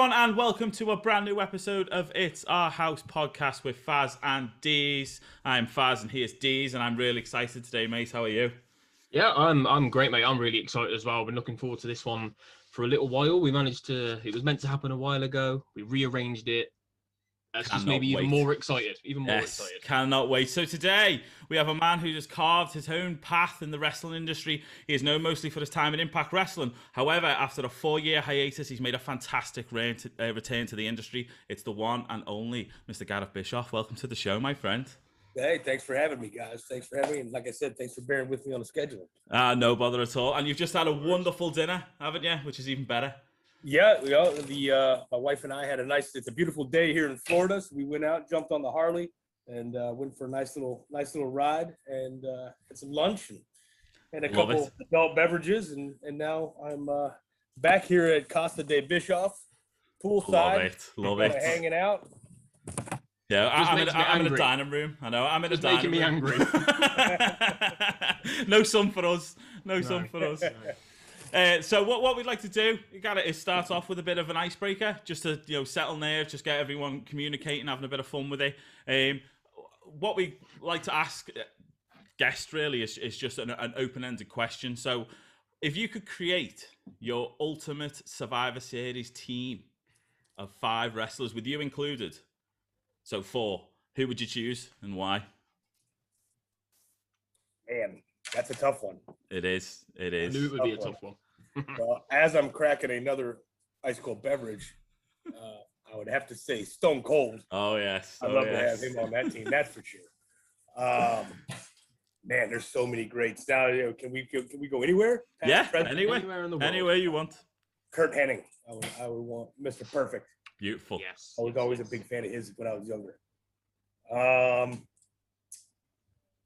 everyone, and welcome to a brand new episode of It's Our House podcast with Faz and Deez. I'm Faz and he is Deez, and I'm really excited today, mate. How are you? Yeah, I'm great, mate. I'm really excited as well. I've been looking forward to this one for a little while. We managed to, it was meant to happen a while ago. We rearranged it. That's just maybe even more excited. Cannot wait. So today we have a man who has carved his own path in the wrestling industry. He is known mostly for his time in Impact Wrestling. However, after a 4-year hiatus, he's made a fantastic return to the industry. It's the one and only Mr. Garett Bischoff. Welcome to the show, my friend. Hey, thanks for having me, guys. Thanks for having me. And like I said, thanks for bearing with me on the schedule. No bother at all. And you've just had a wonderful dinner, haven't you? Which is even better. Yeah, my wife and I had it's a beautiful day here in Florida. So we went out, jumped on the Harley, and went for a nice little ride, and had some lunch and had a couple adult beverages, and now I'm back here at Costa de Bischoff, poolside. Love it. Hanging out. Yeah, I'm in a dining room. I know. I'm in a dining room. Making me angry. No sun for us. No sun for us. So what we'd like to do, is start off with a bit of an icebreaker, just to settle nerves, just get everyone communicating, having a bit of fun with it. What we like to ask guests really is just an open-ended question. So, if you could create your ultimate Survivor Series team of 5 wrestlers, with you included, so 4, who would you choose and why? Man, that's a tough one. It is. I knew it would be a tough one. Well, as I'm cracking another ice cold beverage, I would have to say Stone Cold. Oh yes, I'd love to have him on that team. That's for sure. Man, there's so many greats. Now, can we go anywhere? Anywhere in the world. Anywhere you want. Kurt Hennig. I would want Mr. Perfect. Beautiful. Yes. I was always a big fan of his when I was younger.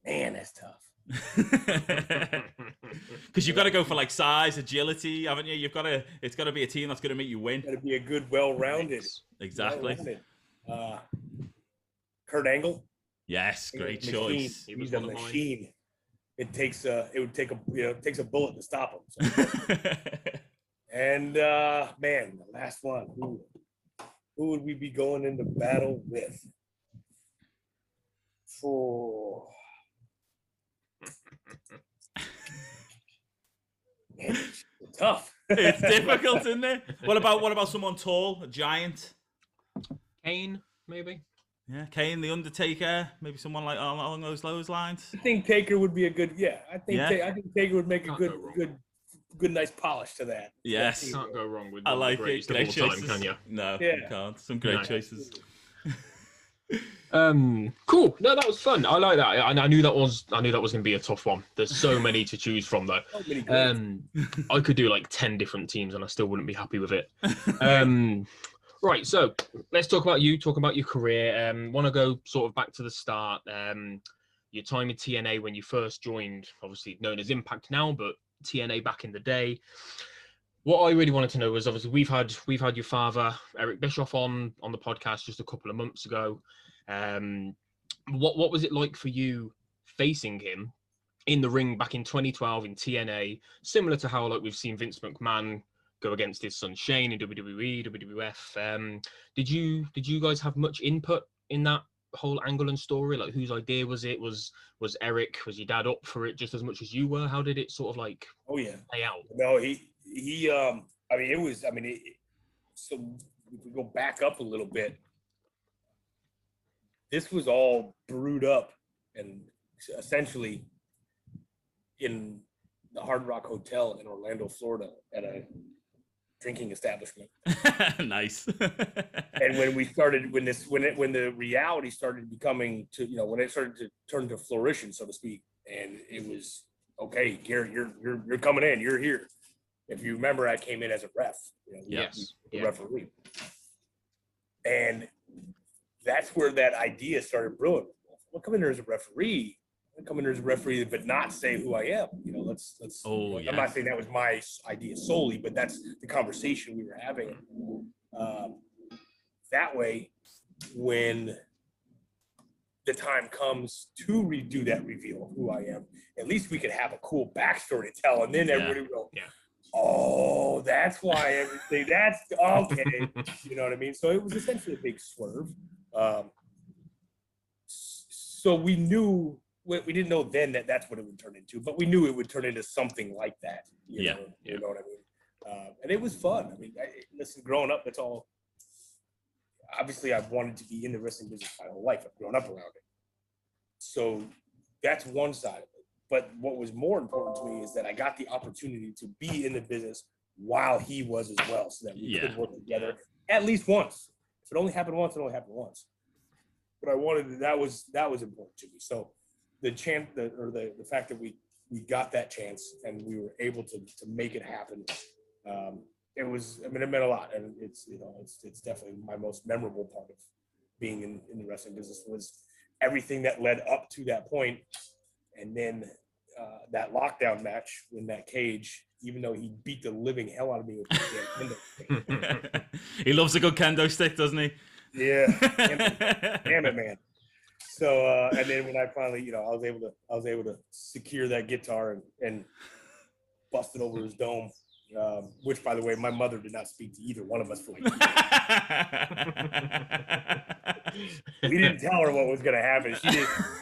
Man, that's tough. Because you've got to go for like size, agility, haven't you? It's got to be a team that's going to make you win. Got to be a good, well-rounded. Exactly. Kurt Angle. Yes, great choice. He's a machine. It takes a bullet to stop him. So. And man, the last one. Who would we be going into battle with? Man, it's tough. It's difficult, isn't it? What about someone tall, a giant? Kane, maybe. Yeah, Kane, the Undertaker, maybe someone like along those lines. I think Taker would be a good. Yeah, I think Taker would make a good, nice polish to that. Yes, you can't go wrong with. I like it. Great choices. Time, can you? No, you can't. Some great choices. Cool. No, that was fun. I like that. I knew that was going to be a tough one. There's so many to choose from, though. I could do like 10 different teams, and I still wouldn't be happy with it. Right. So let's talk about you. Talk about your career. Want to go sort of back to the start. Your time in TNA when you first joined, obviously known as Impact now, but TNA back in the day. What I really wanted to know was, obviously we've had your father Garett Bischoff on the podcast just a couple of months ago. What was it like for you facing him in the ring back in 2012 in TNA? Similar to how like we've seen Vince McMahon go against his son Shane in WWE, WWF. Did you guys have much input in that whole angle and story? Like, whose idea was it? Was Eric? Was your dad up for it just as much as you were? How did it sort of like? Oh yeah, play out? No, so if we go back up a little bit, this was all brewed up and essentially in the Hard Rock Hotel in Orlando, Florida, at a drinking establishment. Nice. And when the reality started becoming when it started to turn to fruition, so to speak, and it was okay, Garett, you're coming in, you're here. If you remember, I came in as a ref, referee, and that's where that idea started brewing. I'll come in there as a referee. I'll come in there as a referee, but not say who I am. Let's. I'm not saying that was my idea solely, but that's the conversation we were having. That way, when the time comes to redo that reveal of who I am, at least we could have a cool backstory to tell, and then everybody will go, Oh, that's why everything. That's okay. You know what I mean? So it was essentially a big swerve. So we knew. We didn't know then that that's what it would turn into, but we knew it would turn into something like that. You know what I mean? And it was fun. I mean, listen, growing up, that's all. Obviously, I've wanted to be in the wrestling business my whole life. I've grown up around it. So that's one side of it. But what was more important to me is that I got the opportunity to be in the business while he was as well, so that we could work together at least once. If it only happened once, it only happened once. But I wanted that was important to me. So the fact that we got that chance and we were able to make it happen. It meant a lot, and it's definitely my most memorable part of being in the wrestling business was everything that led up to that point, and then that lockdown match in that cage. Even though he beat the living hell out of me with the kendo stick. He loves a good kendo stick, doesn't he? Yeah, damn it, man. So and then when I finally, I was able to secure that guitar and bust it over his dome. Which, by the way, my mother did not speak to either one of us for like 2 years. We didn't tell her what was going to happen. She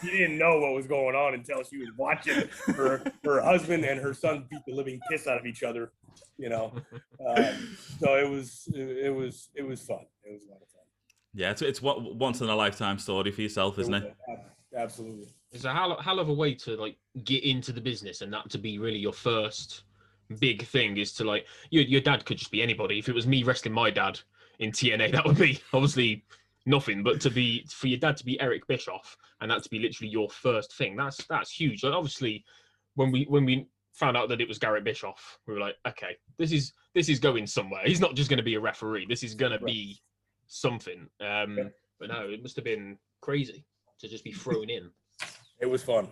didn't know what was going on until she was watching her husband and her son beat the living piss out of each other. So it was fun. It was a lot of fun. Yeah, it's what once in a lifetime story for yourself, isn't it? Absolutely. It's a hell of a way to like get into the business, and that to be really your first big thing is to like your dad could just be anybody. If it was me wrestling my dad in TNA, that would be obviously nothing. But for your dad to be Garett Bischoff and that to be literally your first thing, that's huge. Like obviously, when we found out that it was Garett Bischoff, we were like, okay, this is going somewhere. He's not just going to be a referee. This is going to be something. But no, it must have been crazy to just be thrown in. It was fun.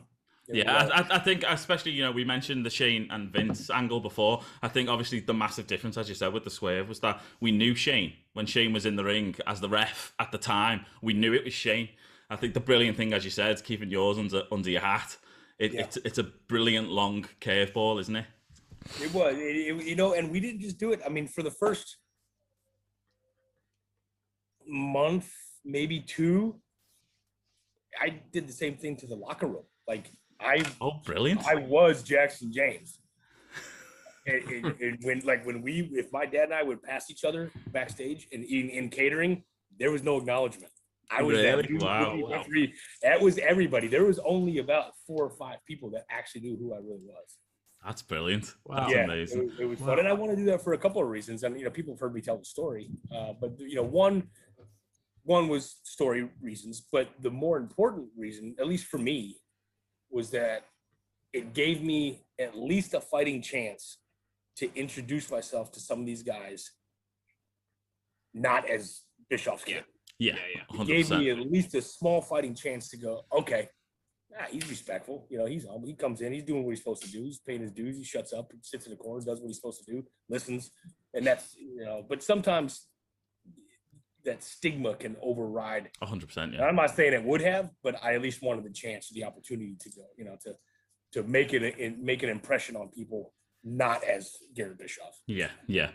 I think especially, we mentioned the Shane and Vince angle before. I think obviously the massive difference, as you said, with the swerve was that we knew Shane when Shane was in the ring as the ref at the time. We knew it was Shane. I think the brilliant thing, as you said, is keeping yours under your hat. It's a brilliant long curveball, isn't it? It was, and we didn't just do it. I mean, for the first month, maybe 2, I did the same thing to the locker room. Like brilliant! I was Jackson James. And if my dad and I would pass each other backstage and in catering, there was no acknowledgement. I was really? Wow. That was everybody. There was only about 4 or 5 people that actually knew who I really was. That's brilliant. Wow. That's amazing. It was fun, and I want to do that for a couple of reasons. And people have heard me tell the story, but one was story reasons, but the more important reason, at least for me, was that it gave me at least a fighting chance to introduce myself to some of these guys, not as Bischoff's kid. Yeah. It gave me at least a small fighting chance to go, okay, he's respectful. He comes in, he's doing what he's supposed to do. He's paying his dues. He shuts up, sits in the corner, does what he's supposed to do, listens. And that's, but sometimes that stigma can override 100%. Yeah. I'm not saying it would have, but I at least wanted the chance, the opportunity to go, to make an impression on people, not as Garett Bischoff. Yeah.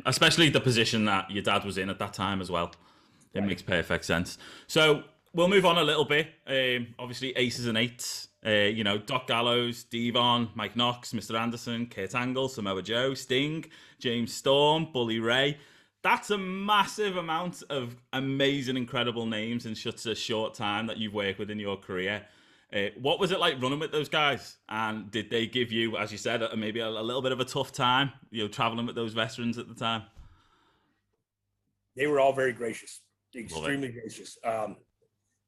Especially the position that your dad was in at that time as well. It makes perfect sense. So we'll move on a little bit. Obviously, aces and eights. Doc Gallows, Devon, Mike Knox, Mr. Anderson, Kurt Angle, Samoa Joe, Sting, James Storm, Bully Ray. That's a massive amount of amazing, incredible names in such a short time that you've worked with in your career. What was it like running with those guys? And did they give you, as you said, maybe a little bit of a tough time, traveling with those veterans at the time? They were all very gracious, extremely gracious.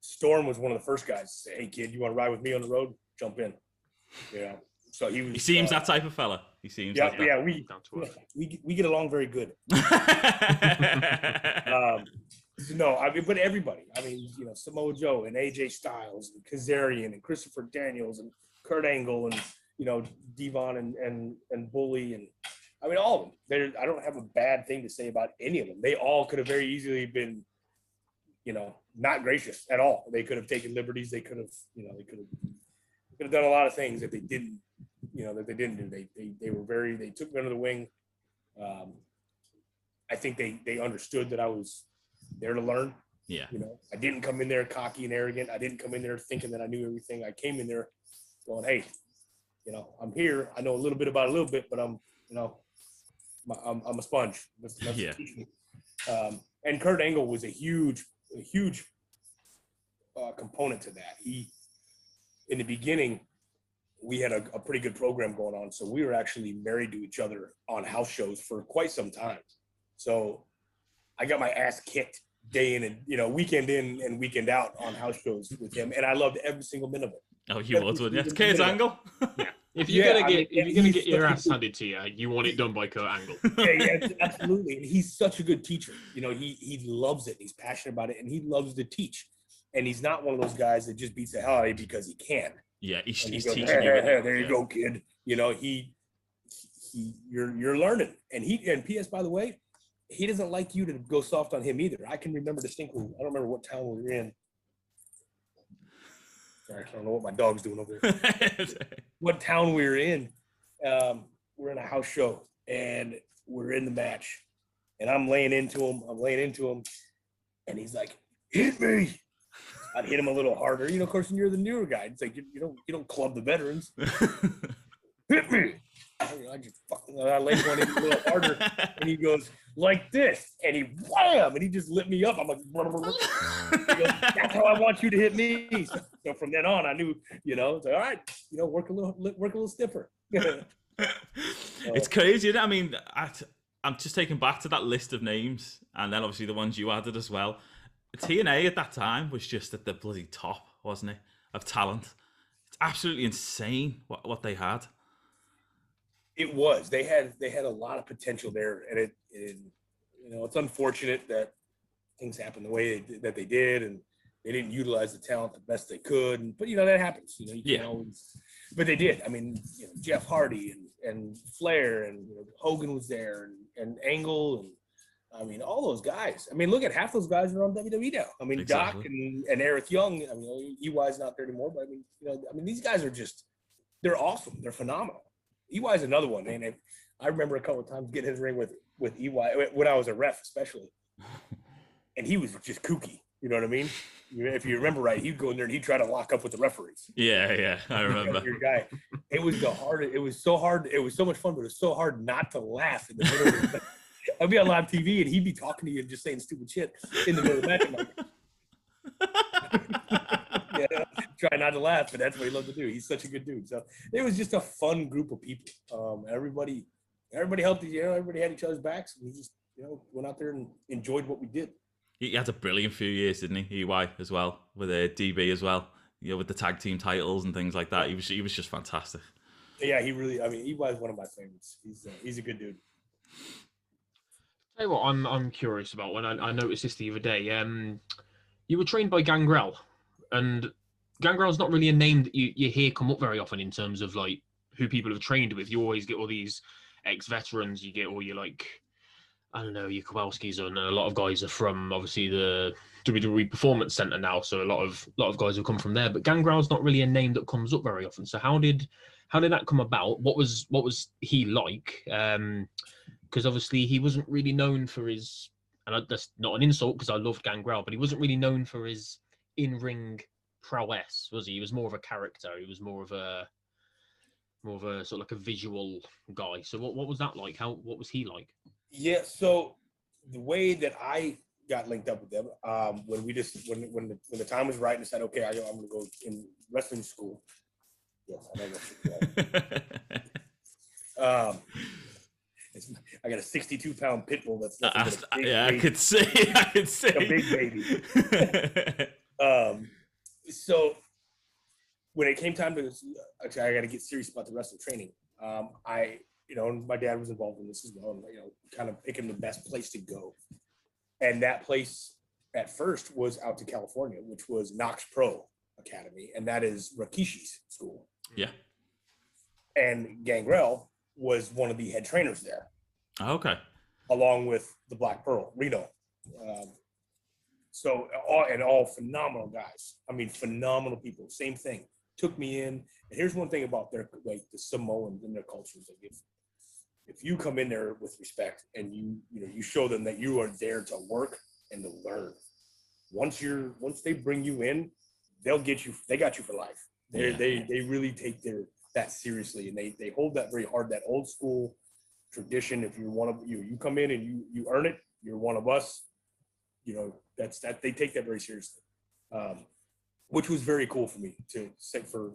Storm was one of the first guys to say, "Hey, kid, you want to ride with me on the road? Jump in." So he seems that type of fella. He seems like that. Yeah, we get along very good. But everybody. Samoa Joe and AJ Styles and Kazarian and Christopher Daniels and Kurt Angle and Devon and Bully and all of them. I don't have a bad thing to say about any of them. They all could have very easily been, not gracious at all. They could have taken liberties. They could have done a lot of things that they didn't. They took me under the wing. I think they understood that I was there to learn. Yeah. You know, I didn't come in there cocky and arrogant. I didn't come in there thinking that I knew everything. I came in there going, hey, you know, I'm here. I know a little bit about a little bit, but I'm a sponge. Let's Yeah. teach me. And Kurt Angle was a huge component to that. In the beginning, we had a pretty good program going on. So we were actually married to each other on house shows for quite some time. So I got my ass kicked day in and, you know, weekend in and weekend out on house shows with him. And I loved every single minute of it. Oh, you would, wouldn't you? It's Kurt Angle. Yeah. If you're gonna get your ass handed to you, you want it done by Kurt Angle. Yeah, absolutely. And he's such a good teacher. You know, he loves it. He's passionate about it, and he loves to teach. And he's not one of those guys that just beats the hell out of you because he can. Yeah, he's goes, teaching hey, you. Hey, there you go, kid. You know, you're learning. And P.S. by the way, he doesn't like you to go soft on him either. I can remember distinctly. I don't remember what town we were in. Sorry, I don't know what my dog's doing over there. What town we were in. We're in a house show and we're in the match. And I'm laying into him. And he's like, hit me. I'd hit him a little harder. You know, of course, when you're the newer guy, it's like you don't club the veterans. Hit me. I laid one in a little harder, and he goes like this, and he wham, and he just lit me up. I'm like, he goes, that's how I want you to hit me. So from then on, I knew, you know, it's like, all right, you know, work a little stiffer. It's crazy, isn't it? I mean, I'm just taking back to that list of names, and then obviously the ones you added as well. TNA at that time was just at the bloody top, wasn't it, of talent? It's absolutely insane what they had. It was. They had a lot of potential there, and you know, it's unfortunate that things happened the way that they did, and they didn't utilize the talent the best they could. But you know, that happens. You know, you can't always. But they did. I mean, you know, Jeff Hardy and Flair and you know, Hogan was there, and Angle, and I mean, all those guys. I mean, look at half those guys are on WWE now. I mean, exactly. Doc and Eric Young. I mean, EY's not there anymore, but I mean, you know, these guys are they're awesome. They're phenomenal. EY's another one, man. I remember a couple of times getting in the ring with EY when I was a ref, especially, and he was just kooky. You know what I mean? If you remember right, he'd go in there and he'd try to lock up with the referees. Yeah, I remember. Your guy. It was It was so hard. It was so much fun, but it was so hard not to laugh in the middle of it. I'd be on live TV and he'd be talking to you and just saying stupid shit in the middle of the match. I'm like, yeah, try not to laugh, but that's what he loved to do. He's such a good dude. So it was just a fun group of people. Everybody helped each other. Everybody had each other's backs. And we just, you know, went out there and enjoyed what we did. He had a brilliant few years, didn't he? EY as well, with DB as well. You know, with the tag team titles and things like that. He was just fantastic. Yeah, he really. I mean, EY is one of my favorites. He's a good dude. Tell you what, I'm curious about when I noticed this the other day. You were trained by Gangrel, and Gangrel's not really a name that you hear come up very often in terms of like who people have trained with. You always get all these ex-veterans. You get all your like, I don't know, your Kowalskis, and a lot of guys are from obviously the WWE Performance Center now. So a lot of guys have come from there. But Gangrel's not really a name that comes up very often. So how did that come about? What was he like? Because obviously he wasn't really known for his, and that's not an insult because I loved Gangrel, but he wasn't really known for his in-ring prowess, was he? He was more of a character. He was more of a sort of like a visual guy. So what was that like? What was he like? Yeah, so the way that I got linked up with them, when the time was right and said, okay, I'm going to go in wrestling school. Yes, I know what I got a 62-pound pit bull that's I could see. A big baby. So when it came time to, actually, I got to get serious about the wrestling training. My dad was involved in this as well, and, you know, kind of picking the best place to go. And that place at first was out to California, which was Knox Pro Academy, and that is Rikishi's school. Yeah. And Gangrel was one of the head trainers there. Okay. Along with the Black Pearl, Reno. All phenomenal guys. I mean, phenomenal people. Same thing. Took me in. And here's one thing about the Samoans and their cultures. if you come in there with respect and you show them that you are there to work and to learn, once they bring you in, they got you for life. They really take that seriously, and they hold that very hard, that old school tradition. If you're one of you come in and you earn it, you're one of us. That's they take that very seriously, which was very cool for me to say, for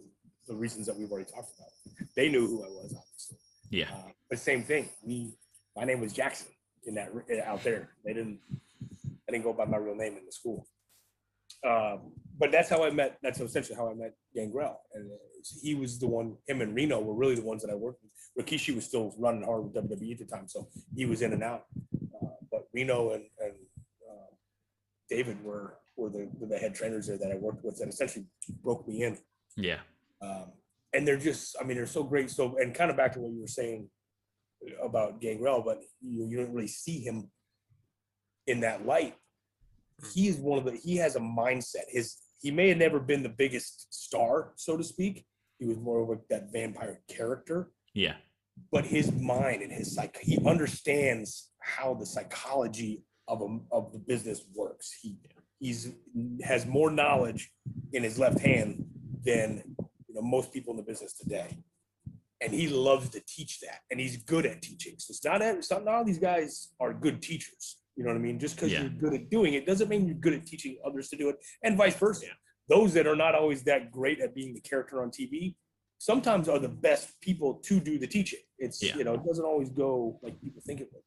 the reasons that we've already talked about. They knew who I was, obviously. Yeah. But same thing. My name was Jackson out there. I didn't go by my real name in the school. But that's essentially how I met Gangrel. And he was the one, him and Reno were really the ones that I worked with. Rikishi was still running hard with WWE at the time, so he was in and out. But Reno and David were the head trainers there that I worked with, and essentially broke me in. Yeah. And they're so great. So, and kind of back to what you were saying about Gangrel, but you don't really see him in that light. He has a mindset. He may have never been the biggest star, so to speak. He was more of that vampire character. Yeah. But his mind and he understands how the psychology of the business works. He has more knowledge in his left hand than most people in the business today, and he loves to teach that, and he's good at teaching. So it's not all these guys are good teachers. You know what I mean? Just because you're good at doing it doesn't mean you're good at teaching others to do it, and vice versa. Yeah. Those that are not always that great at being the character on TV sometimes are the best people to do the teaching. It doesn't always go like people think it would.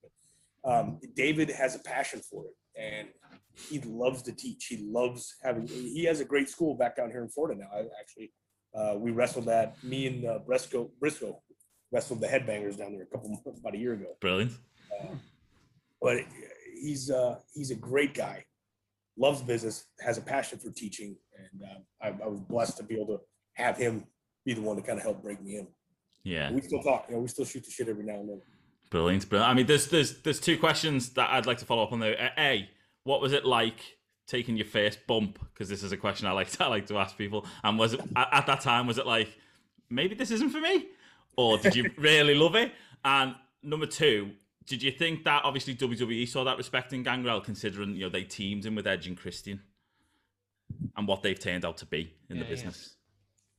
David has a passion for it, and he loves to teach. He has a great school back down here in Florida now. We wrestled me and Briscoe wrestled the Headbangers down there about a year ago. Brilliant. But he's a great guy, loves business, has a passion for teaching, and I was blessed to be able to have him be the one to kind of help break me in. Yeah. And we still talk. We still shoot the shit every now and then. Brilliant. I mean, there's two questions that I'd like to follow up on there. A, what was it like taking your first bump? Because this is a question I like to ask people. And was it at that time? Was it like, maybe this isn't for me, or did you really love it? And number two, did you think that obviously WWE saw that respect in Gangrel, considering they teamed him with Edge and Christian, and what they've turned out to be in the business?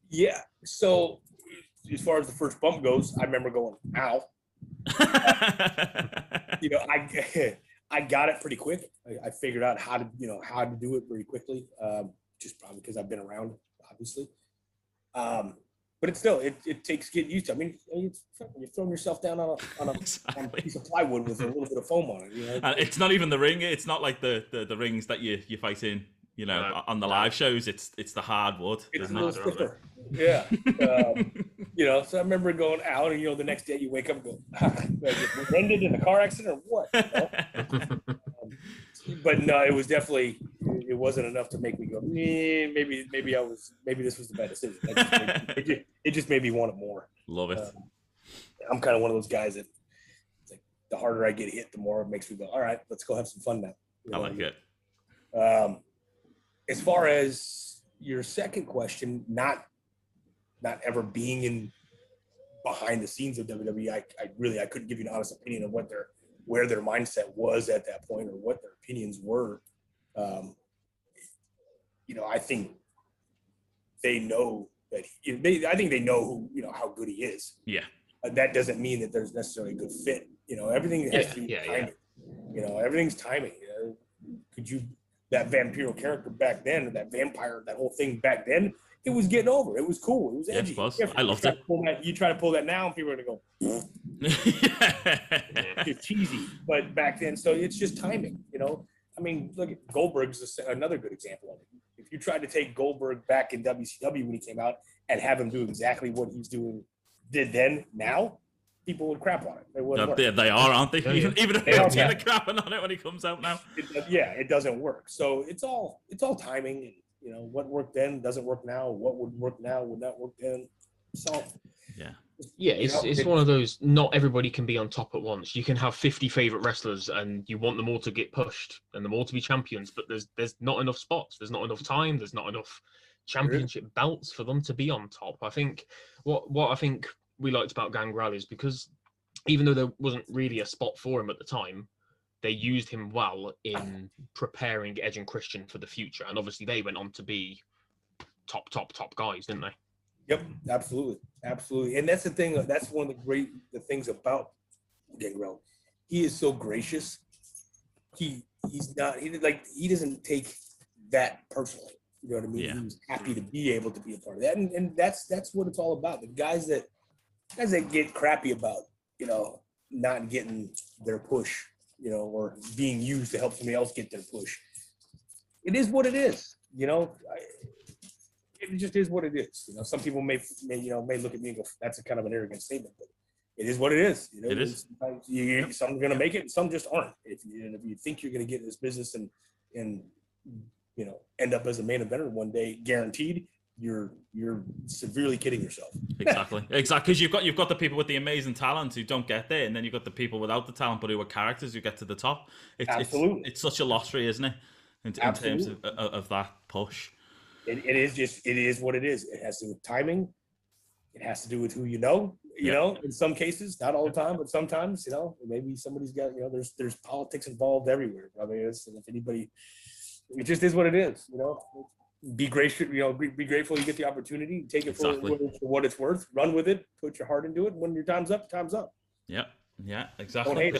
Yeah. So as far as the first bump goes, I remember going, ow. I got it pretty quick. I figured out how to do it very quickly. Just probably because I've been around, obviously. But it's still, it takes getting used to. I mean, you're throwing yourself down on a piece of plywood with a little bit of foam on it. And it's not even the ring. It's not like the rings that you fight in. On the live shows, it's the hard wood. It's a little stiffer. Yeah. So I remember going out, and the next day you wake up and go, we ended in a car accident or what? But no, it was definitely, it wasn't enough to make me go, maybe this was the bad decision. It just made me want it more. Love it. I'm kind of one of those guys that, it's like, the harder I get hit, the more it makes me go, all right, let's go have some fun now. I like it. As far as your second question, not ever being in behind the scenes of WWE, I couldn't give you an honest opinion of where their mindset was at that point, or what their opinions were. I think they know that I think they know who, how good he is. Yeah. That doesn't mean that there's necessarily a good fit. Everything has to be timing. Everything's timing. That vampirical character back then, or that vampire, that whole thing back then, it was getting over. It was cool. It was edgy. I loved it. You try to pull that now, and people are going to go, it's cheesy. But back then, so it's just timing, I mean, look at Goldberg's another good example of it. If you tried to take Goldberg back in WCW when he came out and have him do exactly what he's did then, now, people would crap on it. They are, aren't they? Even if they're crapping on it when he comes out now. It doesn't work. So it's all timing, and what worked then doesn't work now. What would work now would not work then. So it's one of those. Not everybody can be on top at once. You can have 50 favorite wrestlers, and you want them all to get pushed and them all to be champions. But there's not enough spots. There's not enough time. There's not enough championship belts for them to be on top. I think what I think we liked about Gangrel is because even though there wasn't really a spot for him at the time, they used him well in preparing Edge and Christian for the future. And obviously they went on to be top guys, didn't they? Yep, absolutely. Absolutely. And that's the thing. That's one of the things about Gangrel. He is so gracious. He doesn't take that personally. You know what I mean? Yeah. He's happy to be able to be a part of that. And that's what it's all about. The guys that get crappy about, not getting their push, or being used to help somebody else get their push. It is what it is, it just is what it is. Some people may look at me and go, that's a kind of an arrogant statement, but it is what it is. It is. Some are going to make it and some just aren't. If you think you're going to get in this business and end up as a main eventer one day, guaranteed, you're severely kidding yourself. Exactly. Because you've got the people with the amazing talent who don't get there, and then you've got the people without the talent but who are characters who get to the top. Absolutely. It's such a lottery, isn't it? In terms of that push. It is what it is. It has to do with timing. It has to do with who you know. In some cases, not all the time, but sometimes, maybe somebody's got, there's politics involved everywhere. I mean, if anybody, it just is what it is. Be gracious. Be grateful you get the opportunity. Take it for what it's worth. Run with it. Put your heart into it. When your time's up, time's up. Yeah. Yeah. Exactly.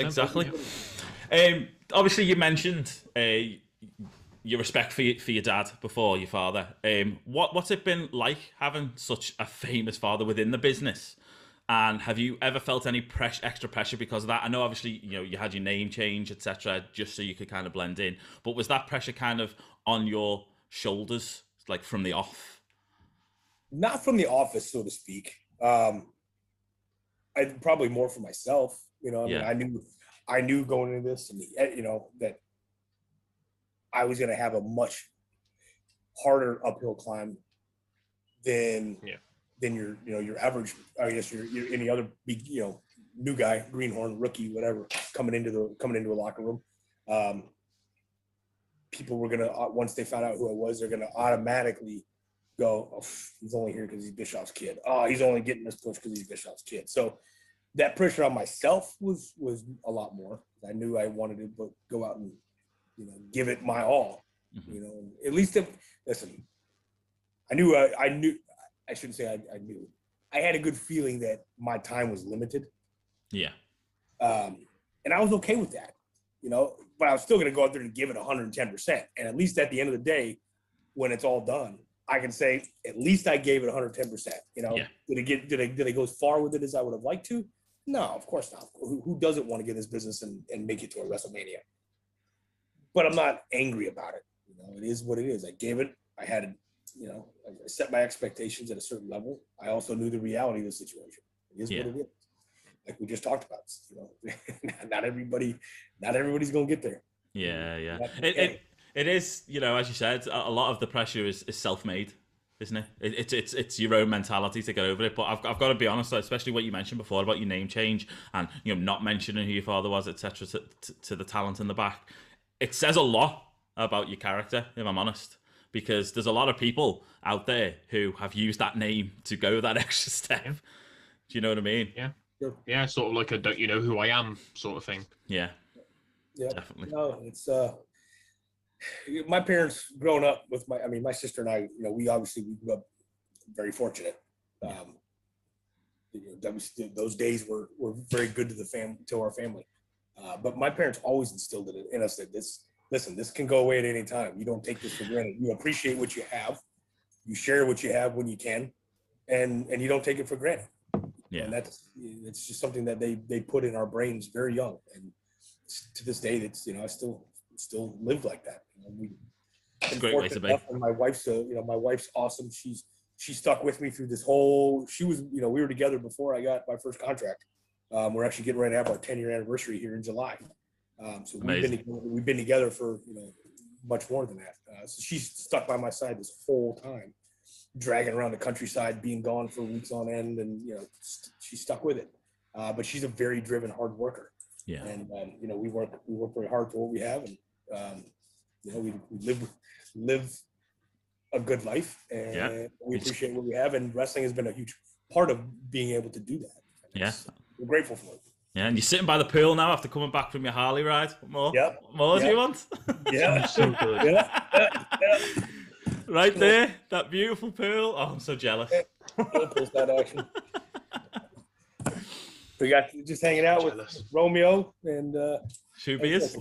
Obviously, you mentioned your respect for your dad before your father. What's it been like having such a famous father within the business? And have you ever felt any extra pressure because of that? I know obviously, you had your name change, etc., just so you could kind of blend in. But was that pressure kind of on your shoulders, like from the off? Not from the office, so to speak. I probably more for myself. I knew going into this, that I was going to have a much harder uphill climb than your average. I guess your any other big new guy, greenhorn, rookie, whatever, coming into a locker room. People were gonna, once they found out who I was, they're gonna automatically go, oh, he's only here because he's Bischoff's kid. Oh, he's only getting this push because he's Bischoff's kid. So that pressure on myself was a lot more. I knew I wanted to go out and give it my all. At least listen. I knew. I shouldn't say I knew. I had a good feeling that my time was limited. Yeah. And I was okay with that, but I was still going to go out there and give it 110%. And at least at the end of the day, when it's all done, I can say, at least I gave it 110%. Did I go as far with it as I would have liked to? No, of course not. Who doesn't want to get in this business and make it to a WrestleMania? But I'm not angry about it. It is what it is. I gave it. I had, I set my expectations at a certain level. I also knew the reality of the situation. It is what it is. Like we just talked about, not everybody's going to get there. Yeah. It is, as you said, a lot of the pressure is self-made, isn't it? It's your own mentality to get over it. But I've got to be honest, especially what you mentioned before about your name change and not mentioning who your father was, etc., to the talent in the back. It says a lot about your character, if I'm honest, because there's a lot of people out there who have used that name to go that extra step. Do you know what I mean? Yeah. Yeah, sort of like a don't you know who I am sort of thing. Yeah, definitely. No, it's my parents growing up with my sister and I, we grew up very fortunate. Those days were very good to our family. But my parents always instilled it in us that this can go away at any time. You don't take this for granted. You appreciate what you have. You share what you have when you can, and you don't take it for granted. Yeah. And it's just something that they put in our brains very young. And to this day, it's, I still live like that. It's a great way to be. And my wife's awesome. She stuck with me through this whole, we were together before I got my first contract. We're actually getting ready to have our 10-year anniversary here in July. So we've been together for, much more than that. So she's stuck by my side this whole time, dragging around the countryside, being gone for weeks on end. And, she's stuck with it. But she's a very driven, hard worker. Yeah. And, we work very hard for what we have. And, we live a good life, and we appreciate what we have. And wrestling has been a huge part of being able to do that. We're grateful for it. Yeah, and you're sitting by the pool now after coming back from your Harley ride. What more? Yep. What more do you want? Yeah. So good. Yeah. Right there, that beautiful pool. Oh, I'm so jealous. Poolside action. We got just hanging out with Romeo and Shoe beers.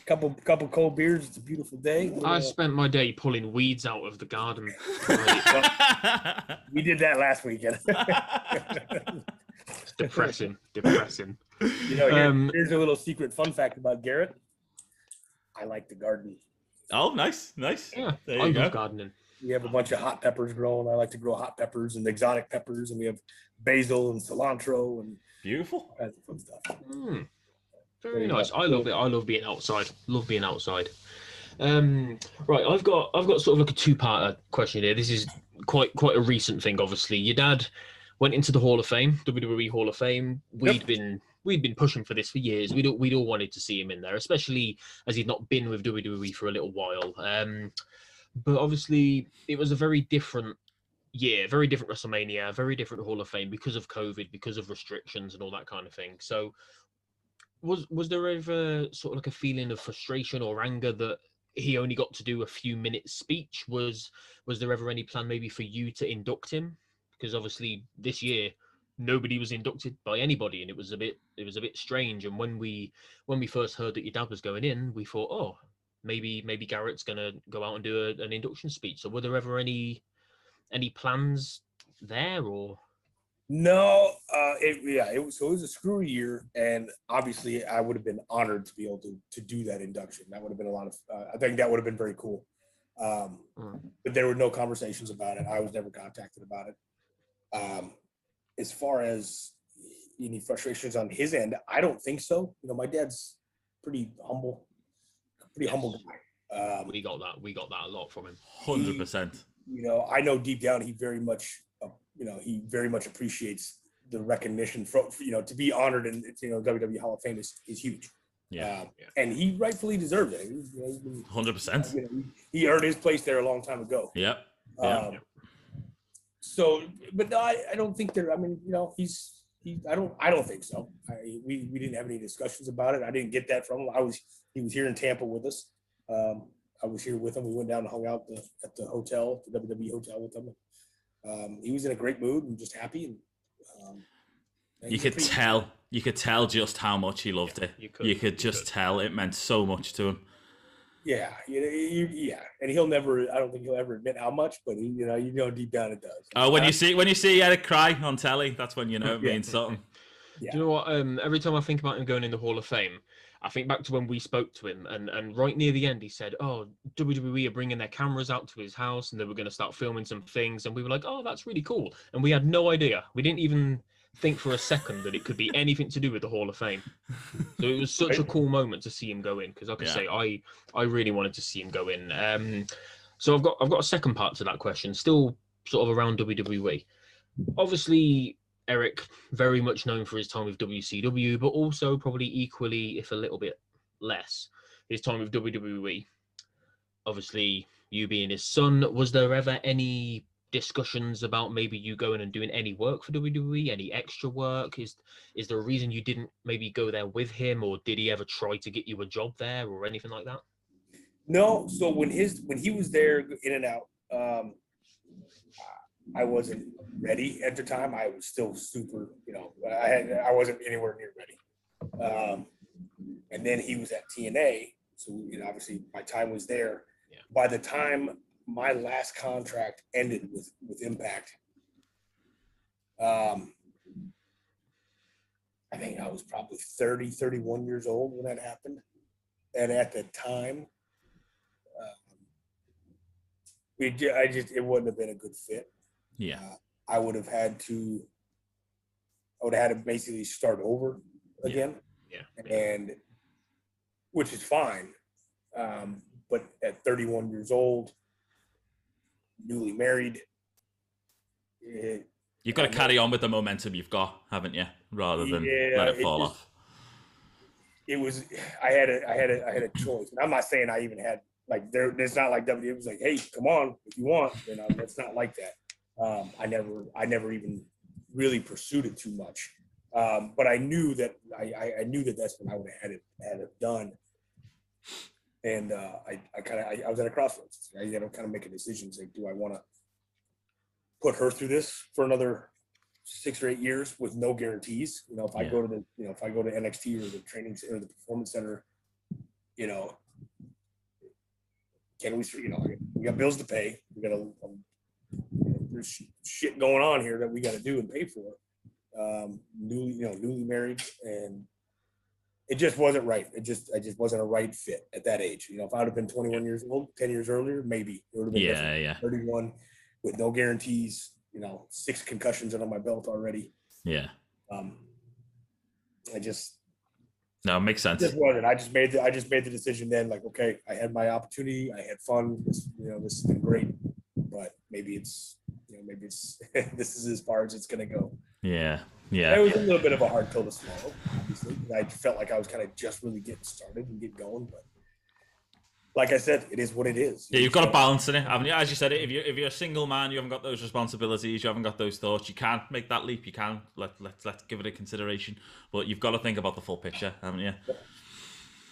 Couple cold beers. It's a beautiful day. I spent my day pulling weeds out of the garden. We did that last weekend. It's depressing. You know, here's a little secret fun fact about Garett. I like the garden. Oh, nice. Yeah, There I you love go. gardening. We have a bunch of hot peppers growing. I like to grow hot peppers and exotic peppers, and we have basil and cilantro and Beautiful. all kinds of fun stuff. Very nice. I love it. I love being outside. Right, I've got sort of like a two-part question here. This is quite a recent thing. Obviously, your dad went into the Hall of Fame, WWE Hall of Fame. We'd been pushing for this for years. We'd all wanted to see him in there, especially as he'd not been with WWE for a little while. But obviously, it was a very different year, very different WrestleMania, very different Hall of Fame because of COVID, because of restrictions and all that kind of thing. So, was there ever sort of like a feeling of frustration or anger that he only got to do a few minutes speech? Was there ever any plan maybe for you to induct him? Because obviously this year nobody was inducted by anybody, and it was a bit strange. And when we first heard that your dad was going in, we thought, oh, maybe Garett's gonna go out and do an induction speech. So were there ever any plans there, or? No, it was a screwy year, and obviously I would have been honored to be able to do that induction. That would have been a lot of. I think that would have been very cool. But there were no conversations about it. I was never contacted about it. As far as any frustrations on his end, I don't think so. You know, my dad's pretty humble guy. We got that a lot from him. 100%. You know, I know deep down he very much appreciates the recognition to be honored in WWE Hall of Fame is huge. Yeah. And he rightfully deserves it. 100%. He earned his place there a long time ago. Yep. So, but no, I don't think there. I mean, I don't think so. We didn't have any discussions about it. I didn't get that from him. He was here in Tampa with us. I was here with him. We went down and hung out at the hotel, the WWE hotel with him. He was in a great mood and just happy. And you could tell just how much he loved it. You could just tell it meant so much to him. Yeah, and he'll never. I don't think he'll ever admit how much, but deep down it does. Oh, when you see Eric cry on telly, that's when you know it means something. Yeah. Do you know what? Every time I think about him going in the Hall of Fame, I think back to when we spoke to him, and right near the end, he said, "Oh, WWE are bringing their cameras out to his house, and they were going to start filming some things." And we were like, "Oh, that's really cool." And we had no idea. We didn't even think for a second that it could be anything to do with the Hall of Fame. So it was such a cool moment to see him go in, because like I say, I really wanted to see him go in. So I've got a second part to that question, still sort of around WWE. Obviously, Eric, very much known for his time with WCW, but also probably equally, if a little bit less, his time with WWE. Obviously, you being his son, was there ever any discussions about maybe you going and doing any work for WWE, any extra work? Is there a reason you didn't maybe go there with him, or did he ever try to get you a job there or anything like that? No. So when he was there in and out, I wasn't ready at the time. I was still super, I wasn't anywhere near ready. And then he was at TNA, so obviously my time was there. Yeah. By the time my last contract ended with Impact, I think I was probably 30, 31 years old when that happened. And at the time, it wouldn't have been a good fit. Yeah. I would have had to basically start over again. Yeah. And which is fine. But at 31 years old, newly married, you've got to carry on with the momentum you've got, haven't you? Rather than let it fall off. It was. I had a choice, and I'm not saying I even had it's not like WWE was like, hey, come on if you want. It's not like that. I never even really pursued it too much. But I knew that I knew that that's when I would have had it done. And I was at a crossroads. I got to kind of make a decision. Like, do I want to put her through this for another 6 or 8 years with no guarantees? You know, if I go to if I go to NXT or the training or the performance center, you know, can we? You know, we got bills to pay. We got there's shit going on here that we got to do and pay for. Newly married, and it just wasn't right. I just wasn't a right fit at that age. You know, if I would have been 21 years old, 10 years earlier, maybe it would have been different. 31 with no guarantees, you know, 6 concussions under my belt already. Yeah. I just no, it makes sense. Just wasn't. I just made the decision then, like, okay, I had my opportunity, I had fun. This has been great, but maybe it's this is as far as it's gonna go. Yeah. It was a little bit of a hard pill to swallow, obviously. I felt like I was kind of just really getting started and get going, but like I said, it is what it is. Yeah, you've got to balance in it, haven't you? As you said, if you're a single man, you haven't got those responsibilities, you haven't got those thoughts. You can't make that leap. You can let's give it a consideration, but you've got to think about the full picture, haven't you?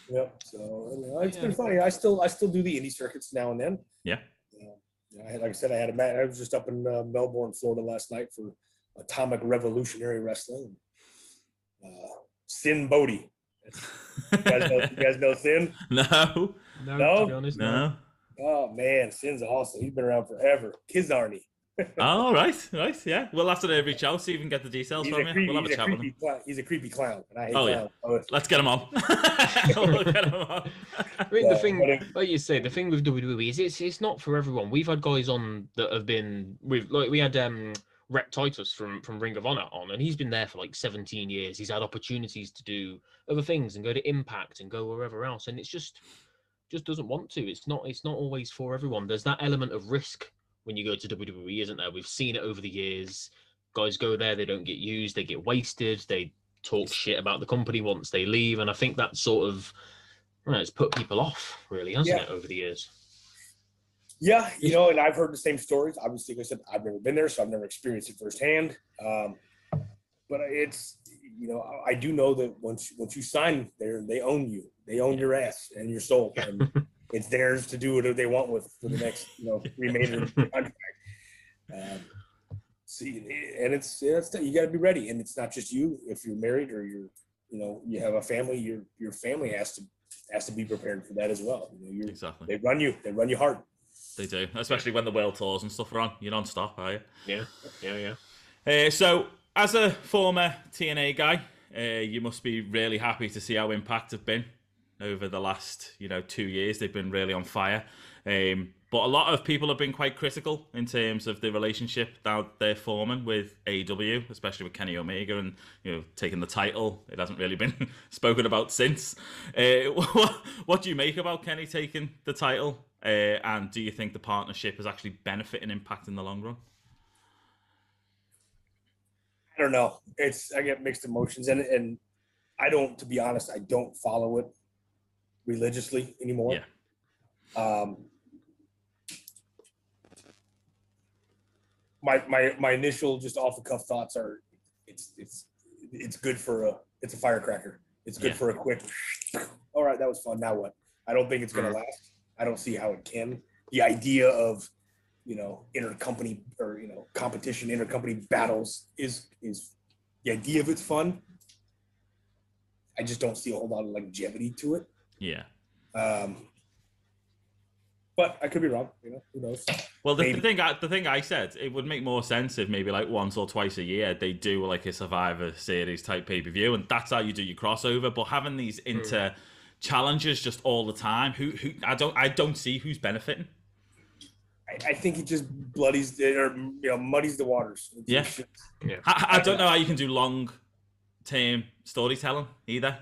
Yep. So it's been funny. I still do the indie circuits now and then. Yeah. Like I said, I had a match. I was just up in Melbourne, Florida last night for Atomic Revolutionary Wrestling. Sin Bodhi. You guys know Sin? No. To be honest, no. Oh man, Sin's awesome. He's been around forever. Kizarny. Oh, right, yeah. We'll have to reach out, see if we can get the details from you. We'll have a chat with him. He's a creepy clown, and I hate clowns. Yeah. Let's get him on. We'll get him on. I mean, the thing, like you say, the thing with WWE is it's not for everyone. We've had guys on that have been with, like, we had Rep Titus from Ring of Honor on, and he's been there for like 17 years. He's had opportunities to do other things and go to Impact and go wherever else, and it's just doesn't want to. It's not always for everyone. There's that element of risk when you go to WWE, isn't there? We've seen it over the years. Guys go there, they don't get used, they get wasted, they talk shit about the company once they leave, and I think that sort of, it's put people off, really, hasn't it, over the years? Yeah, and I've heard the same stories. Obviously, like I said, I've never been there, so I've never experienced it firsthand. But it's, I do know that once you sign there, they own you. They own your ass and your soul, and it's theirs to do whatever they want with for the next, remainder of the contract. And it's you got to be ready, and it's not just you. If you're married or you have a family, your family has to be prepared for that as well. Exactly. They run you hard. They do, especially when the world tours and stuff are on. You're non-stop, are you? Yeah. So, as a former TNA guy, you must be really happy to see how Impact have been over the last, 2 years. They've been really on fire. But a lot of people have been quite critical in terms of the relationship that they're forming with AEW, especially with Kenny Omega and, taking the title. It hasn't really been spoken about since. What do you make about Kenny taking the title? And do you think the partnership is actually benefiting Impact in the long run? I don't know. I get mixed emotions, and I don't, to be honest, I don't follow it religiously anymore. Yeah. My initial just off the cuff thoughts are it's good for it's a firecracker. It's good for a quick, all right, that was fun. Now what? I don't think it's gonna last. I don't see how it can. The idea of intercompany or competition, intercompany battles is the idea of it's fun. I just don't see a whole lot of longevity to it. Yeah. But I could be wrong. Who knows? Well, the thing I said, it would make more sense if maybe like once or twice a year they do like a Survivor Series type pay-per-view, and that's how you do your crossover. But having these challenges just all the time, who I don't see who's benefiting. I think it just muddies the waters. Yeah. I don't know how you can do long-term storytelling either,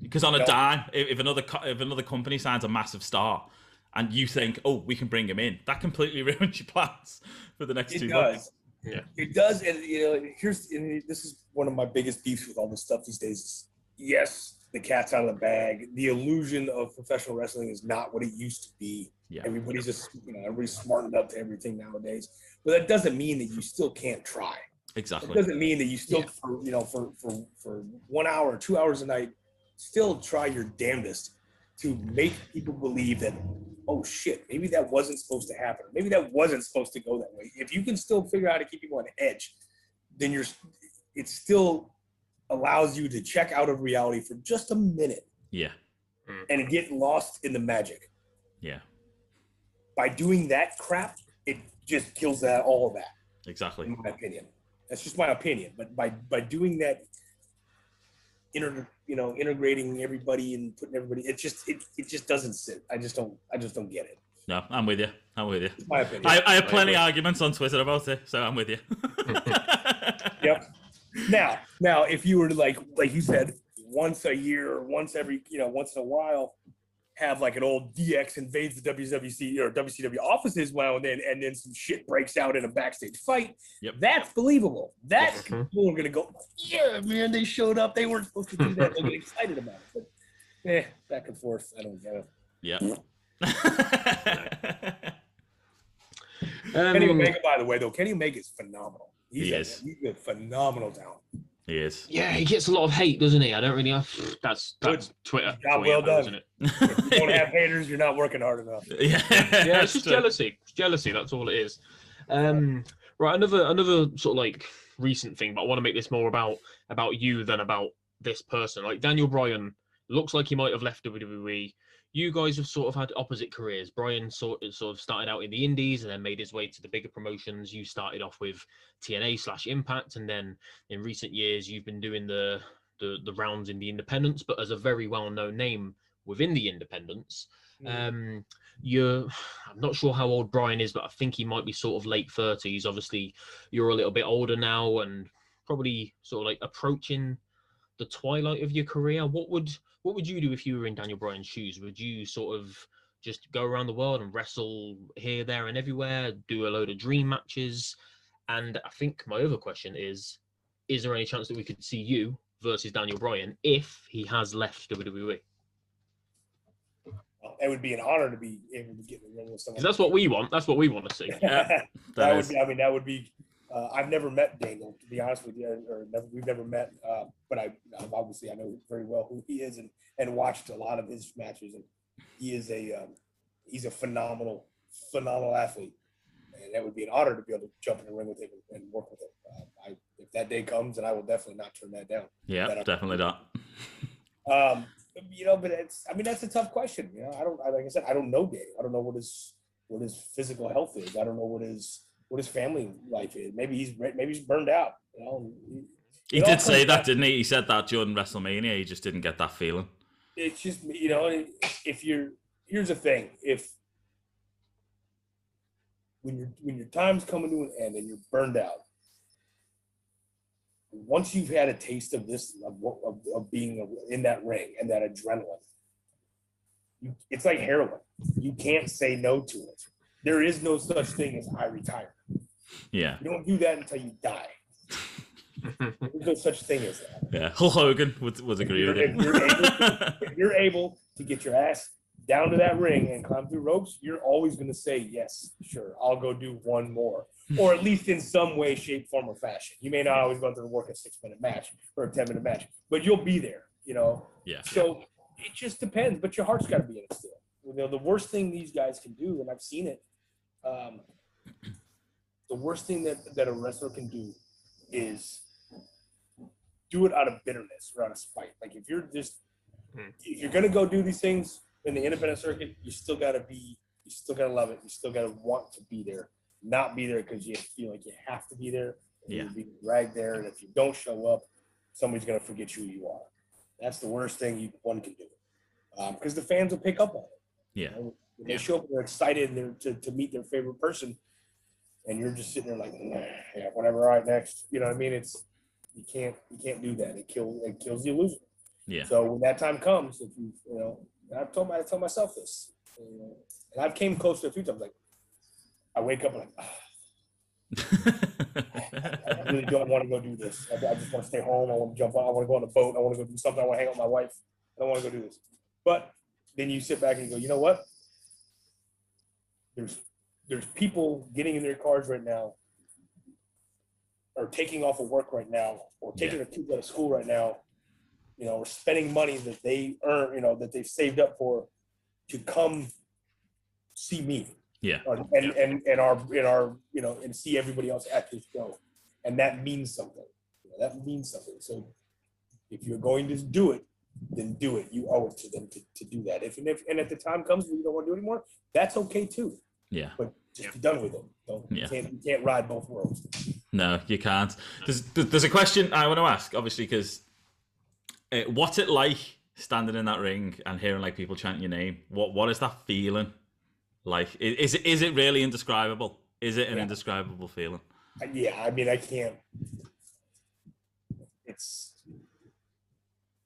because on a dime, if another company signs a massive star, and you think, oh, we can bring him in, that completely ruins your plans for the next 2 months. Yeah, it does. And this is one of my biggest beefs with all this stuff these days. Yes, the cat's out of the bag. The illusion of professional wrestling is not what it used to be. Yeah. Everybody's just everybody's smartened up to everything nowadays. But that doesn't mean that you still can't try. Exactly. It doesn't mean that you still, for 1 hour, 2 hours a night, still try your damnedest to make people believe that, oh shit, maybe that wasn't supposed to happen. Maybe that wasn't supposed to go that way. If you can still figure out how to keep people on edge, then it still allows you to check out of reality for just a minute. Yeah. And get lost in the magic. Yeah. By doing that crap, it just kills all of that. Exactly. In my opinion. That's just my opinion. But by doing that, integrating everybody and putting everybody, it just doesn't sit. I just don't get it. No, I'm with you. It's my opinion. I have plenty of arguments on Twitter about it, so I'm with you. Yep. Now, if you were to like you said, once a year or once every, once in a while, have like an old DX invades the WWC or WCW offices now and then some shit breaks out in a backstage fight. Yep. That's believable. That's people are gonna go, yeah, man, they showed up. They weren't supposed to do that. They'll get excited about it. But back and forth. I don't get it. Yeah. Kenny Omega, by the way, though, Kenny Omega is phenomenal. He's a phenomenal talent. He is. Yeah, he gets a lot of hate, doesn't he? I don't really know. That's Twitter. Job well done. Isn't it? If you don't have haters, you're not working hard enough. Yeah, it's just jealousy. It's jealousy. That's all it is. Right. Another sort of like recent thing, but I want to make this more about you than about this person. Like Daniel Bryan looks like he might have left WWE. You guys have sort of had opposite careers. Bryan sort of started out in the indies and then made his way to the bigger promotions. You started off with TNA/Impact, and then in recent years you've been doing the rounds in the independents, but as a very well-known name within the independents. I'm not sure how old Bryan is, but I think he might be sort of late 30s. Obviously, you're a little bit older now and probably sort of like approaching the twilight of your career. What would you do if you were in Daniel Bryan's shoes? Would you sort of just go around the world and wrestle here, there, and everywhere, do a load of dream matches? And I think my other question is there any chance that we could see you versus Daniel Bryan if he has left WWE? Well, it would be an honor to be able to get in the ring with someone. Because that's what we want. That's what we want to see. Yeah, that would be. I've never met Daniel, to be honest with you, we've never met. But I obviously I know very well who he is and watched a lot of his matches. And he is he's a phenomenal athlete, and that would be an honor to be able to jump in the ring with him and work with him. If that day comes, and I will definitely not turn that down. Yeah, definitely not. But that's a tough question. Like I said, I don't know Daniel. I don't know what his physical health is. I don't know what his family life is. Maybe he's burned out. He did say that, didn't he? He said that during WrestleMania. He just didn't get that feeling. It's just, here's the thing. When your time's coming to an end and you're burned out, once you've had a taste of this, of being in that ring and that adrenaline, it's like heroin. You can't say no to it. There is no such thing as I retire. Yeah. You don't do that until you die. There's no such thing as that. Yeah. Hulk Hogan would agree with you. If you're able to get your ass down to that ring and climb through ropes, you're always going to say, yes, sure, I'll go do one more. Or at least in some way, shape, form, or fashion. You may not always go through and work a 6-minute match or a 10-minute match, but you'll be there, Yeah. So it just depends, but your heart's got to be in it still. The worst thing these guys can do, and I've seen it, the worst thing that a wrestler can do is do it out of bitterness or out of spite. Like if you're going to go do these things in the independent circuit, you still got to love it. You still got to want to be there, not be there because you feel like you have to be there. Yeah. You're being dragged there. And if you don't show up, somebody's going to forget who you are. That's the worst thing one can do. Because the fans will pick up on it. Yeah. When they show up, they're excited to meet their favorite person, and you're just sitting there like, yeah, whatever. All right, next. You know what I mean? You can't do that. It kills the illusion. Yeah. So when that time comes, if and I tell myself this, and I've came close to a few times. Like I wake up and I really don't want to go do this. I just want to stay home. I want to jump on. I want to go on a boat. I want to go do something. I want to hang out with my wife. I don't want to go do this. But then you sit back and you go, you know what? There's people getting in their cars right now are taking off of work right now, or taking their kids out of school right now, you know, or spending money that they earn, you know, that they've saved up for, to come see me. Yeah. And our you know, and see everybody else at this show. And that means something. You know, that means something. So if you're going to do it, then do it. You owe it to them to do that. If and if the time comes where you don't want to do it anymore, that's okay too. Yeah. But just be done with it. You can't ride both worlds. No, you can't. There's a question I want to ask, obviously, because what's it like standing in that ring and hearing like people chanting your name? What is that feeling like? Is it really indescribable? Is it an indescribable feeling? Yeah, I mean, I can't. It's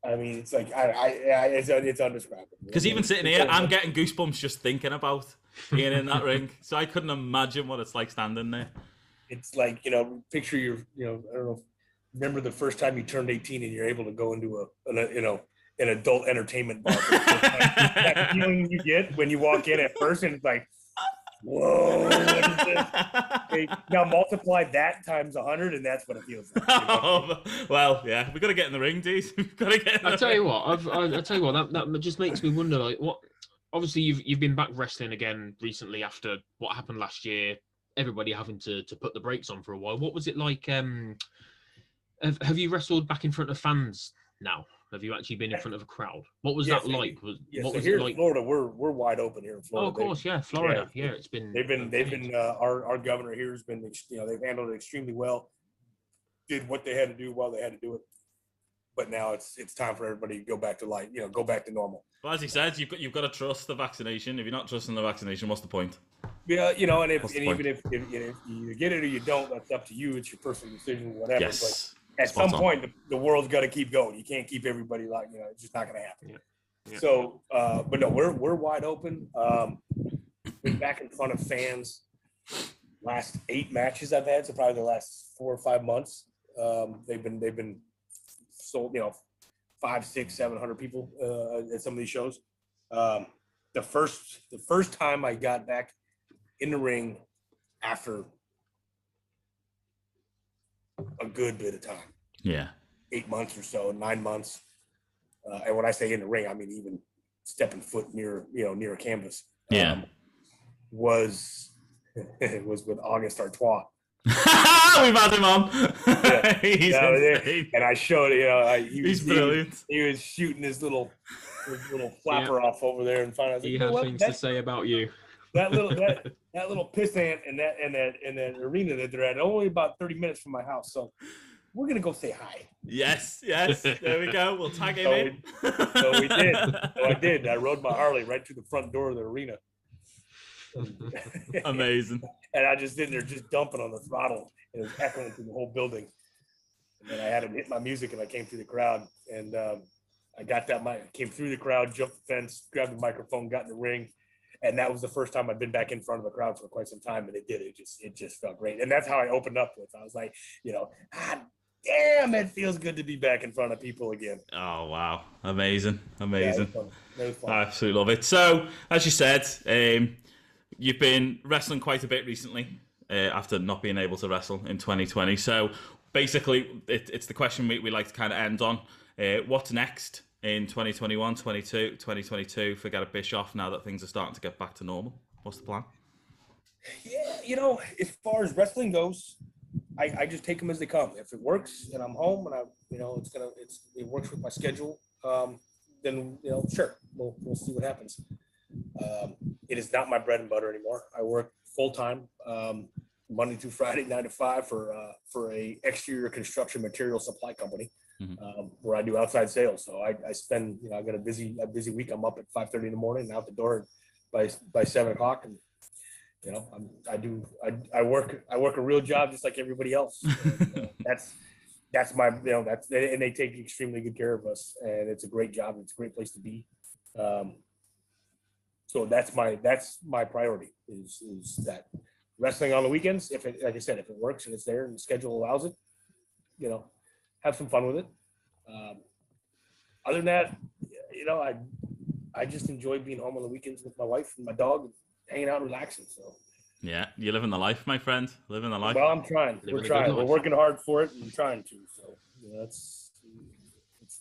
like it's undescribable. Because even sitting here, I'm getting goosebumps just thinking about being in that ring. So I couldn't imagine what it's like standing there. It's like, you know, picture your, you know, I don't know. Remember the first time you turned 18 and you're able to go into an adult entertainment bar. That feeling you get when you walk in at first, and it's like, whoa, what is this? Okay, now multiply that times 100, and that's what it feels like. Oh, well, yeah, we got to get in the ring, dude. We've got to get. I'll tell you what. I'll tell you what. That just makes me wonder. Like, what? Obviously, you've been back wrestling again recently after what happened last year. Everybody having to put the brakes on for a while. What was it like? Have you wrestled back in front of fans now? Have you actually been in front of a crowd? What was that like? What was here in Florida, we're wide open here in Florida. Oh, of course, Florida. Yeah, it's been. They've been. Our governor here has been. You know, they've handled it extremely well. Did what they had to do while they had to do it. But now it's time for everybody to go back to life. You know, go back to normal. Well, as he said, you've got to trust the vaccination. If you're not trusting the vaccination, what's the point? Yeah, you know, even if you get it or you don't, that's up to you. It's your personal decision, whatever. Yes. But at some point, the world's got to keep going. You can't keep everybody like, you know, it's just not going to happen. Yeah. So, but no, we're wide open. Been back in front of fans. Last 8 matches I've had, so probably the last 4 or 5 months. They've been sold, you know, 500, 600, 700 people at some of these shows. The first time I got back in the ring after a good bit of time. Yeah. 8 months or so, 9 months. And when I say in the ring, I mean even stepping foot near a canvas. Was with August Artois. We've had him on. And I showed it. He's brilliant. He was shooting his little flapper off over there, and finally, he had things to say about you. That little pissant in that arena that they're at, only about 30 minutes from my house. So we're gonna go say hi. Yes. There we go. We'll tag him in. So we did. So I did. I rode my Harley right to the front door of the arena. Amazing. And I just sitting there just dumping on the throttle, and it was echoing through the whole building. And then I had to hit my music, and I came through the crowd, and I got that mic, came through the crowd, jumped the fence, grabbed the microphone, got in the ring. And that was the first time I'd been back in front of a crowd for quite some time, and it just felt great. And that's how I opened up with. I was like, damn, it feels good to be back in front of people again. Oh wow, amazing. Yeah, it was fun. I absolutely love it. So, as you said, you've been wrestling quite a bit recently after not being able to wrestle in 2020. So, basically, it's the question we like to kind of end on. What's next in 2021, 2022 for Garett Bischoff now that things are starting to get back to normal? What's the plan? Yeah, as far as wrestling goes, I just take them as they come. If it works and I'm home and it works with my schedule, then sure, we'll see what happens. It is not my bread and butter anymore. I work full time, Monday through Friday, 9 to 5 for a exterior construction material supply company, where I do outside sales. So I spend, I got a busy week. I'm up at 5:30 in the morning and out the door by 7 o'clock, and I work a real job just like everybody else. And, that's my, and they take extremely good care of us, and it's a great job. It's a great place to be. So that's my priority is that wrestling on the weekends. Like I said, if it works and it's there and the schedule allows it, have some fun with it. Other than that, I just enjoy being home on the weekends with my wife and my dog, and hanging out and relaxing. So Yeah, you're living the life, my friend. Living the life. Well, I'm trying. We're trying. We're working hard for it and trying to. So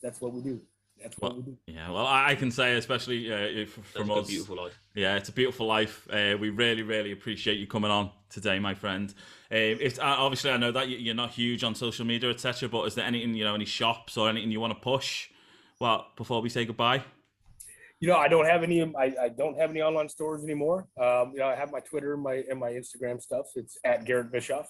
that's what we do. That's what we do. Yeah, well, I can say, especially from us, beautiful life. Yeah, it's a beautiful life. We really, really appreciate you coming on today, my friend. It's obviously, I know that you're not huge on social media, etc. But is there anything, any shops or anything you want to push? Well, before we say goodbye. I don't have any. I don't have any online stores anymore. I have my Twitter and my Instagram stuff. It's at Garett Bischoff.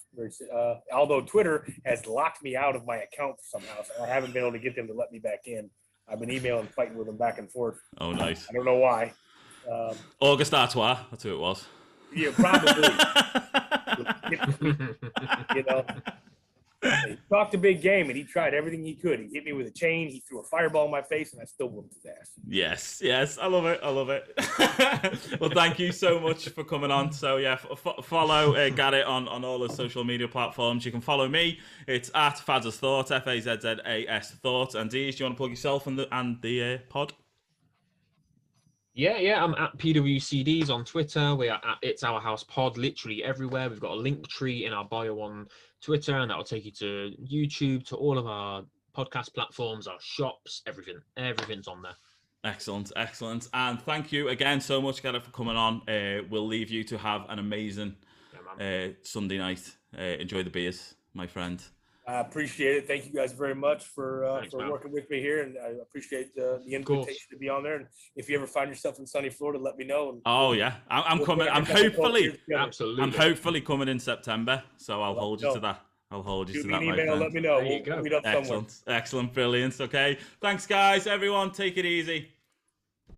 Although Twitter has locked me out of my account somehow, so I haven't been able to get them to let me back in. I've been emailing, fighting with them back and forth. Oh, nice. I don't know why. August Artois, that's who it was. Yeah, probably. He talked a big game, and he tried everything he could. He hit me with a chain. He threw a fireball in my face, and I still whooped his ass. Yes. I love it. Well, thank you so much for coming on. So, yeah, follow Garett on all the social media platforms. You can follow me. It's at Fazza's Thought, Fazzas Thought. And Deez, do you want to plug yourself and the pod? Yeah, I'm at PWCDs on Twitter. We are at It's Our House Pod, literally everywhere. We've got a link tree in our bio on Twitter, and that'll take you to YouTube, to all of our podcast platforms, our shops, everything. Everything's on there. Excellent. And thank you again so much, Garett, for coming on. We'll leave you to have an amazing Sunday night. Enjoy the beers, my friend. I appreciate it. Thank you guys very much for working with me here, and I appreciate the invitation to be on there. And if you ever find yourself in sunny Florida, let me know. Oh yeah, I'm coming. I'm hopefully coming in September, so I'll hold you to that. I'll hold you to that. Email, let me know. We'll meet up somewhere. Excellent, brilliant. Okay, thanks guys, everyone. Take it easy.